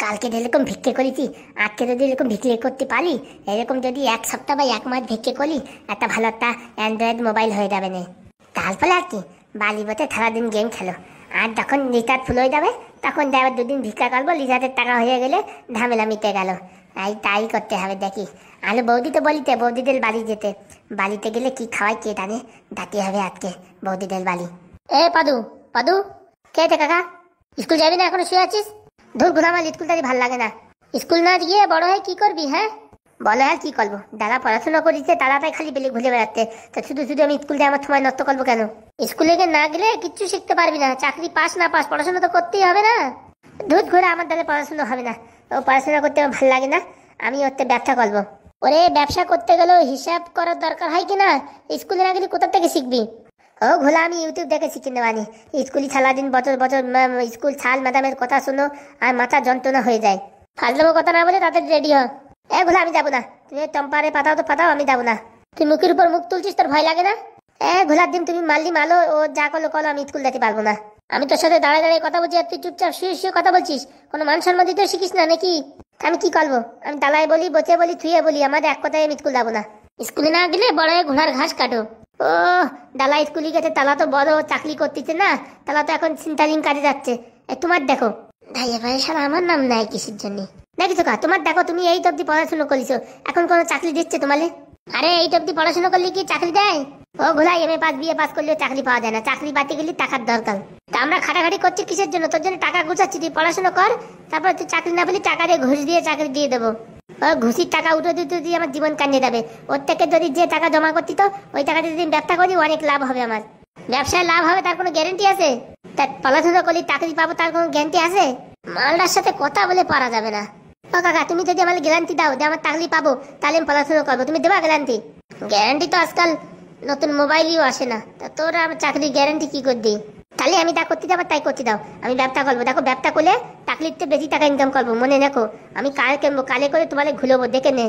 কালকে যেরকম ভিক্ষে করেছি আজকে যদি এরকম ভিক্ষে করতে পারি, এরকম যদি এক সপ্তাহ বা এক মাস ভিক্ষে করি, একটা ভালো একটা অ্যান্ড্রয়েড মোবাইল হয়ে যাবে না। তারপরে আর কি, বালি বতে সারাদিন গেম খেলো, আর যখন রিচার্জ ফুল হয়ে যাবে তখন যাবে দুদিন ভিক্ষা করবো, রিচার্জের টাকা হয়ে গেলে ঝামেলা মিটে গেল। তাই করতে হবে দেখি। আলো বৌদি তো বলিতে বৌদিদের বাড়ি যেতে, বাড়িতে গেলে কি খাওয়াই কে জানে, ডাকতে হবে আজকে বৌদিদের বাড়ি। এ পাদু, পাদু কে আছে কাকা? স্কুল যাবি না, এখনো শুয়ে আছিস? ধুর গুনা, আমার স্কুল তাই ভাল লাগে না। স্কুল না গিয়ে বড় হয়ে কি করবি? হ্যাঁ বলো, আর কি করবো? দাদা পড়াশোনা করেছে, দাদাটাই খালি বেলে ঘুরে বেড়াচ্ছে, তো শুধু শুধু আমি স্কুল দিয়ে আমার সময় নষ্ট করবো কেন? স্কুলে না গেলে কিচ্ছু শিখতে পারবি না, চাকরি পাস না পাস পড়াশোনা তো করতেই হবে না। ধুত ঘুরে, আমার দ্বারা পড়াশোনা হবে না, ও পড়াশোনা করতে আমার ভালো লাগে না, আমি ওতে ব্যবসা করবো। ওরে ব্যবসা করতে গেলেও হিসাব করার দরকার হয় কি না? স্কুলে না গেলে কোথা থেকে শিখবি? ও ঘোলা, আমি ইউটিউব দেখে শিখে নেবানি। স্কুলে সারাদিন বছর বছর স্কুল ছাল ম্যাডামের কথা শুনো আর মাথা যন্ত্রণা হয়ে যায়। ফাজলামো কথা না বলে তাদের রেডি হ। এ ঘোলা, আমি যাবো না। তুমি টম্পারে পাঠাও তো পাঠাও, আমি যাবো না। তুই মুখের উপর মুখ তুলছিস, তোর ভয় লাগে না? ঘোলার দিন তুমি মারলি মালো, ও যা করলো করলো, আমি স্কুল যেতে পারবো না। আমি তোর সাথে দাঁড়ায় দাঁড়িয়ে কথা বলছি আর তুই চুপচাপ শুয়ে শুয়ে কথা বলছিস, কোনো মান সম্মান দিতেও শিখিস না নাকি? আমি কি করবো? আমি দালায় বলি, বসে বলি, থুয়ে বলি, আমাদের এক কথায় আমি স্কুল যাবো না। স্কুলে না গেলে বড় হয়ে ঘোড়ার ঘাস কাটো। ও দালা স্কুলে গেছে, তালা তো বড় চাকরি করতেছে না, তালা তো এখন সিন্টারিং কাজে যাচ্ছে। তোমার দেখো ভাইয়া ভাই, সারা আমার নাম নেয় কিসের জন্য? দেখিছো কা, তোমার দেখো, তুমি এই অব্দি পড়াশোনা করিছো, এখন কোনো চাকরি দিচ্ছে তোমালে? আরে এই অব্দি পড়াশোনা করলে কি চাকরি দেয়? ও ঘোলা, এমএ পাস বিএ পাস করলেও চাকরি পাওয়া যায় না, চাকরি পাতে গেলে টাকার দরকার। তা আমরা খাটাখাটি করছি কিসের জন্য? তোর জন্য টাকা গুছাচ্ছি, তুই পড়াশোনা কর, তারপর তুই চাকরি না পেলে টাকা দিয়ে ঘুষ দিয়ে চাকরি দিয়ে দেবো। ঘুষির টাকা উঠে দিতে দিয়ে আমার জীবন কান্ডে যাবে। ওর থেকে যদি যে টাকা জমা করতি, তো ওই টাকা যদি ব্যবসা করি অনেক লাভ হবে আমার। ব্যবসায় লাভ হবে তার কোনো গ্যারেন্টি আছে? তার পড়াশোনা করলে চাকরি পাবো তার কোনো গ্যারেন্টি আছে? মালটার সাথে কথা বলে পারা যাবে না। ও কাকা, তুমি যদি আমার গ্যারান্টি দাও যে আমার চাকরি পাবো, তাহলে আমি পড়াশোনা করবো, তুমি দেবা গ্যারান্টি? গ্যারান্টি তো আজকাল নতুন মোবাইলও আসে না, তা তোর আমার চাকরির গ্যারান্টি কি করে দিই? তাহলে আমি তা করতে যাবো, তাই করতে দাও, আমি ব্যবসা করবো। দেখো ব্যবসা করলে চাকরিতে বেশি টাকা ইনকাম করবো, মনে রাখো। আমি কার কিনবো, কালে করে তোমার ঘুরবো, দেখে নে।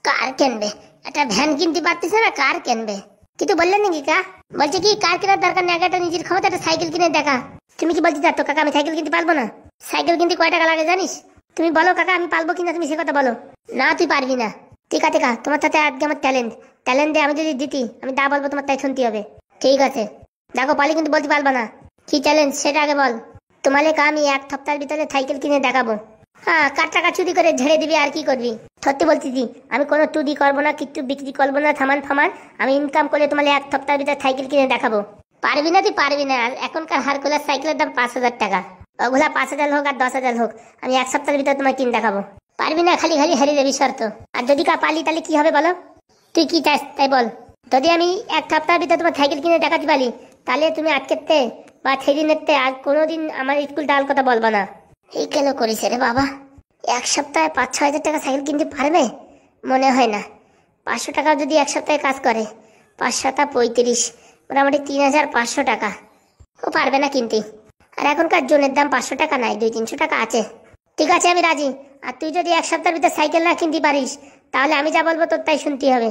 কার কিনবে? একটা ভ্যান কিনতে পারতেছে না, কার কিনবে? কিছু বললেন নাকি কা? বলছে কি কার কেনার দরকার নেই, একটা নিজের ক্ষমতা একটা সাইকেল কিনে দেখা। তুমি কি বলতে চাচ্ছ কাকা আমি সাইকেল কিনতে পারবো না? সাইকেল কিনতে কয় টাকা লাগে জানিস? তুমি বলো কাকা, আমি পারবো কিনা তুমি সে কথা বলো। না তুই পারবি না। ঠিক আছে কা, তোমার সাথে আজকে আমার ট্যালেন্ট দিয়ে আমি যদি দিতি, আমি তা বলবো, তোমার তাই শুনতে হবে। ঠিক আছে দেখো, পালি কিন্তু বলতে পারবা না। কি চ্যালেঞ্জ সেটা আগে বল। তোমালে আমি এক সপ্তাহের ভিতরে সাইকেল কিনে দেখাবো। হ্যাঁ, কার টাকা চুরি করে ঝেড়ে দিবি আর কি করবি? সত্যি বলতেছি, আমি কোনো চুরি করবো না, কিচ্ছু বিক্রি করবো না, থামান ফামান। আমি ইনকাম করে তোমালে এক সপ্তাহের ভিতরে সাইকেল কিনে দেখাবো। পারবি না তুই পারবি না। আর এখনকার হারকুলাস সাইকেলের দাম 5,000 টাকা। ওগুলা 5,000 হোক আর 10,000 হোক, আমি এক সপ্তাহের ভিতরে তোমায় কিনে দেখাবো। পারবি না, খালি খালি হারিয়ে যাবি শর্ত। আর যদি পালি তাহলে কি হবে বলো? তুই কি চাস তাই বল। যদি আমি এক সপ্তাহের ভিতরে তোমার সাইকেল কিনে দেখাতে পারি, তাহলে তুমি আজকেতে বা সেদিনেরতে আর কোনোদিন আমার স্কুল ডাল কথা বলবা না। এই কেন করিস রে বাবা? এক সপ্তাহে 5-6 হাজার টাকা সাইকেল কিনতে পারবে? মনে হয় না। 500 টাকা যদি এক সপ্তাহে কাজ করে, 5-7-35, মোটামুটি 3,500 টাকা। ও পারবে না কিনতে। আর এখনকার জনের দাম 500 টাকা নাই, 200-300 টাকা আছে। ঠিক আছে আমি রাজি। আর তুই যদি এক সপ্তাহের ভিতরে সাইকেল না কিনতে পারিস, তাহলে আমি যা বলবো তোর তাই শুনতে হবে।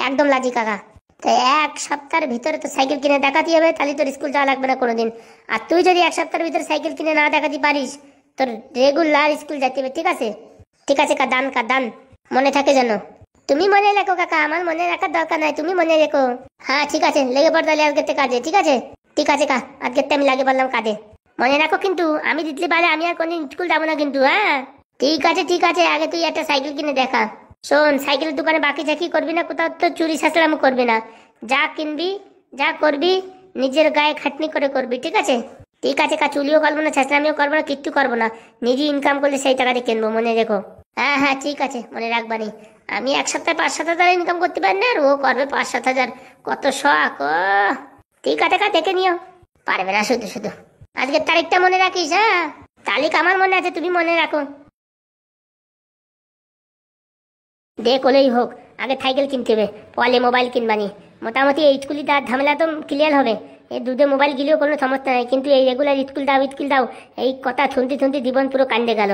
একদম রাজি কাকা। তাই এক সপ্তাহের ভিতরে তো সাইকেল কিনে দেখাতে হবে, তাহলে তোর স্কুল যাওয়া লাগবে না কোনোদিন। আর তুই যদি এক সপ্তাহের ভিতরে সাইকেল কিনে না দেখাতে পারিস, তোর রেগুলার স্কুল যেতে হবে। ঠিক আছে? ঠিক আছে কা দান মনে থাকে যেন। তুমি মনে রেখো কাকা, আমার মনে রাখার দরকার নাই, তুমি মনে রেখো। হ্যাঁ ঠিক আছে, লেগে পড় তাহলে আজকে কাজে। ঠিক আছে? ঠিক আছে কা, আজকে আমি লাগে বললাম কাজে। মনে রাখো কিন্তু, আমি দিতে পারে আমি আর কোনদিন স্কুল যাবো না কিন্তু। হ্যাঁ ঠিক আছে ঠিক আছে, আগে তুই একটা সাইকেল কিনে দেখা। শোন, সাইকেলের দোকানে বাকি চাকি করবি না, কোথাও তো চুরি ছাঁচড়ামো করবি না। যা কিনবি যা করবি নিজের গায়ে খাটনি করে করবি। ঠিক আছে? ঠিক আছে কা, চুলিও করবো না, ছাঁচড়ামিও করবো না, কিচ্ছু করবো না। নিজে ইনকাম করলে সেই টাকাতে কিনবো, মনে রেখো। হ্যাঁ হ্যাঁ ঠিক আছে, মনে রাখবানি। আমি এক সপ্তাহে 5-7 হাজার ইনকাম করতে পারি না, আর ও করবে 5-7 হাজার। কত শখ! ও ঠিক আছে কা, দেখে নিও। পারবে না শুধু শুধু। আজকের তারিখটা মনে রাখিস। হ্যাঁ, তারিখ আমার মনে আছে, তুমি মনে রাখো। দে কোলেই হোক, আগে সাইকেল কিনতে হবে, পরে মোবাইল কিনবানি। মোটামুটি এই স্কুলে তার ঝামেলা তো ক্লিয়ার হবে। এই দুধে মোবাইল গিলেও কোনো সমস্যা নাই, কিন্তু এই রেগুলার স্কুল দাও এই কথা শুনতে শুনতে জীবন পুরো কান্দে গেল।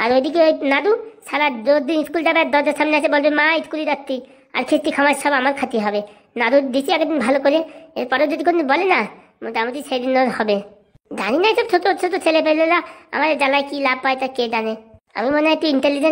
আর ওইদিকে ওই নাদু সারা দিন স্কুল যাবে, দরজার সামনে আছে বলবে মা স্কুলে যাচ্ছি, আর খেস্তি খামার সব আমার খাতি হবে। নাদুর দিছি আগের দিন ভালো করে, এরপরে যদি কোনো বলে না, মোটামুটি সেদিন হবে। জানি না, সব ছোট ছোট ছেলে পেলেরা আমার জ্বালায় কি লাভ পায় তা কে জানে। আমি মনে হয় একটু ইন্টেলিজেন্ট